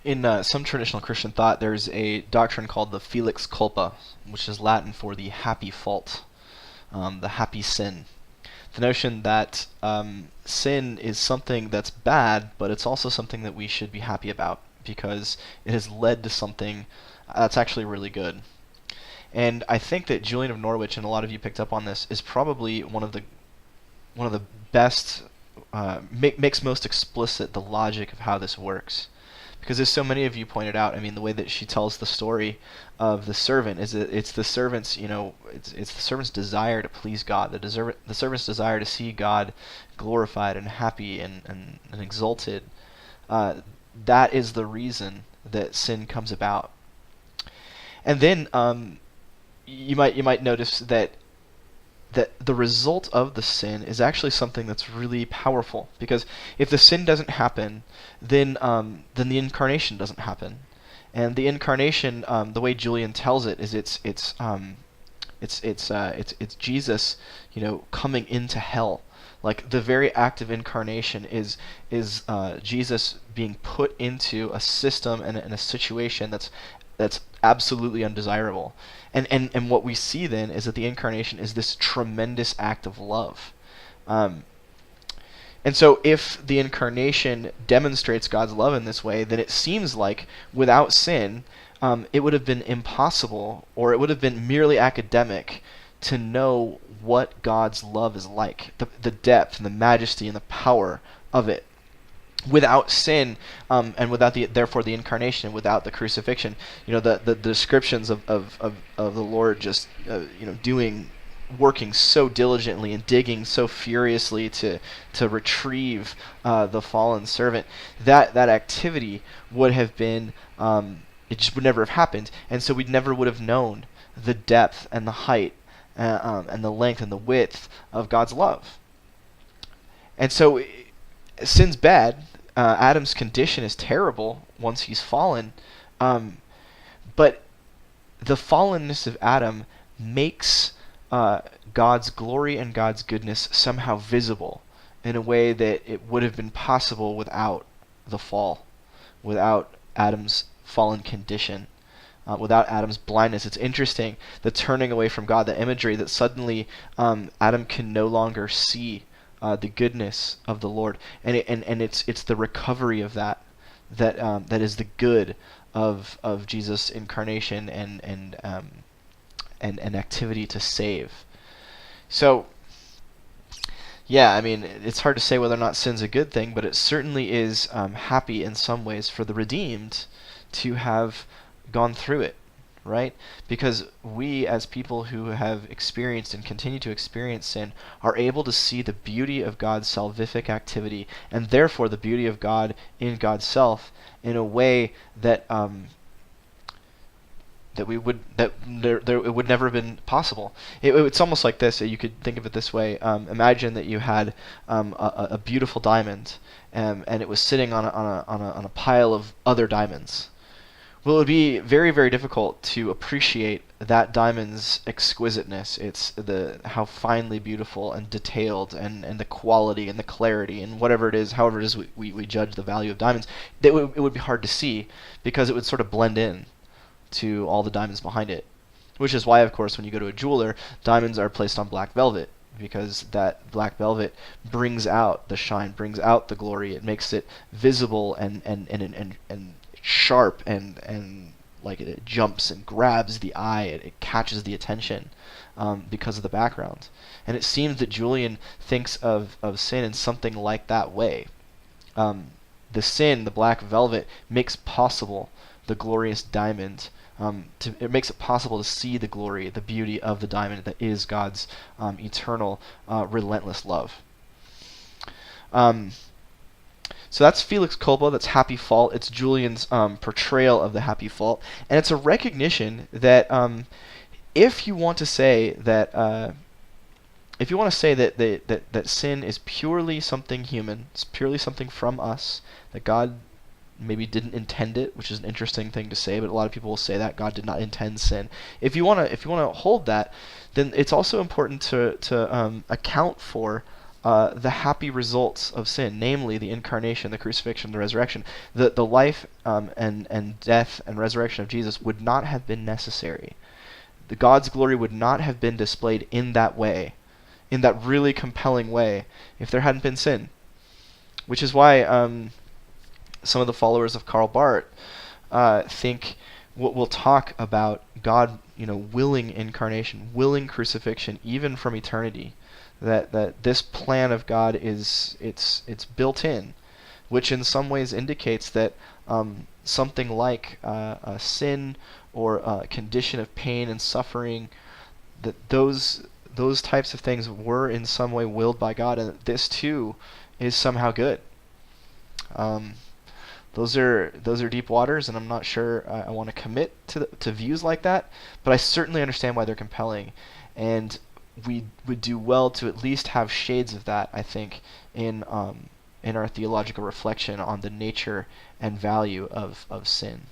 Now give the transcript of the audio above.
In some traditional Christian thought, there's a doctrine called the felix culpa, which is Latin for the happy fault, the happy sin. The notion that sin is something that's bad, but it's also something that we should be happy about because it has led to something that's actually really good. And I think that Julian of Norwich, and a lot of you picked up on this, is probably one of the best, makes most explicit the logic of how this works. Because as so many of you pointed out, I mean, the way that she tells the story of the servant is that it's the servant's, it's the servant's desire to please God, the servant's desire to see God glorified and happy and exalted. That is the reason that sin comes about. And then you might notice that the result of the sin is actually something that's really powerful. Because if the sin doesn't happen, then the incarnation doesn't happen. And the incarnation, the way Julian tells it, is it's Jesus, coming into hell. Like the very act of incarnation is Jesus being put into a system and a situation that's absolutely undesirable. And what we see then is that the incarnation is this tremendous act of love. And so if the incarnation demonstrates God's love in this way, then it seems like without sin, it would have been impossible, or it would have been merely academic to know what God's love is like, the depth and the majesty and the power of it. Without sin, and without therefore the incarnation, and without the crucifixion, the descriptions of the Lord just working so diligently and digging so furiously to retrieve the fallen servant, that activity would have been, it just would never have happened, and so we never would have known the depth and the height and the length and the width of God's love. And so sin's bad. Adam's condition is terrible once he's fallen, but the fallenness of Adam makes God's glory and God's goodness somehow visible in a way that it would have been possible without the fall, without Adam's fallen condition, without Adam's blindness. It's interesting, the turning away from God, the imagery that suddenly Adam can no longer see the goodness of the Lord, and it's the recovery of that is the good of Jesus' incarnation and activity to save. So, yeah, I mean, it's hard to say whether or not sin's a good thing, but it certainly is happy in some ways for the redeemed to have gone through it. Right? Because we, as people who have experienced and continue to experience sin, are able to see the beauty of God's salvific activity, and therefore the beauty of God in God's self, in a way that it would never have been possible. It's almost like this. You could think of it this way. Imagine that you had a beautiful diamond, and it was sitting on a pile of other diamonds. Well, it would be very, very difficult to appreciate that diamond's exquisiteness. It's how finely beautiful and detailed, and the quality and the clarity and whatever it is, however it is we judge the value of diamonds. It would be hard to see because it would sort of blend in to all the diamonds behind it. Which is why, of course, when you go to a jeweler, diamonds are placed on black velvet, because that black velvet brings out the shine, brings out the glory. It makes it visible and sharp and like it jumps and grabs the eye. It catches the attention because of the background. And it seems that Julian thinks of sin in something like that way. The sin, the black velvet, makes possible the glorious diamond. It makes it possible to see the glory, the beauty of the diamond that is God's eternal, relentless love. So that's Felix Culpa, that's happy fault. It's Julian's portrayal of the happy fault. And it's a recognition that if you want to say that that sin is purely something human, it's purely something from us, that God maybe didn't intend it, which is an interesting thing to say, but a lot of people will say that God did not intend sin. If you want to hold that, then it's also important to account for the happy results of sin, namely the incarnation, the crucifixion, the resurrection, the life and death and resurrection of Jesus would not have been necessary. The God's glory would not have been displayed in that way, in that really compelling way, if there hadn't been sin. Which is why some of the followers of Karl Barth think we'll talk about God, willing incarnation, willing crucifixion, even from eternity. That this plan of God it's built in, which in some ways indicates that something like a sin or a condition of pain and suffering, that those types of things were in some way willed by God, and that this too is somehow good. Those are deep waters, and I'm not sure I want to commit to views like that, but I certainly understand why they're compelling, and we would do well to at least have shades of that, I think, in our theological reflection on the nature and value of sin.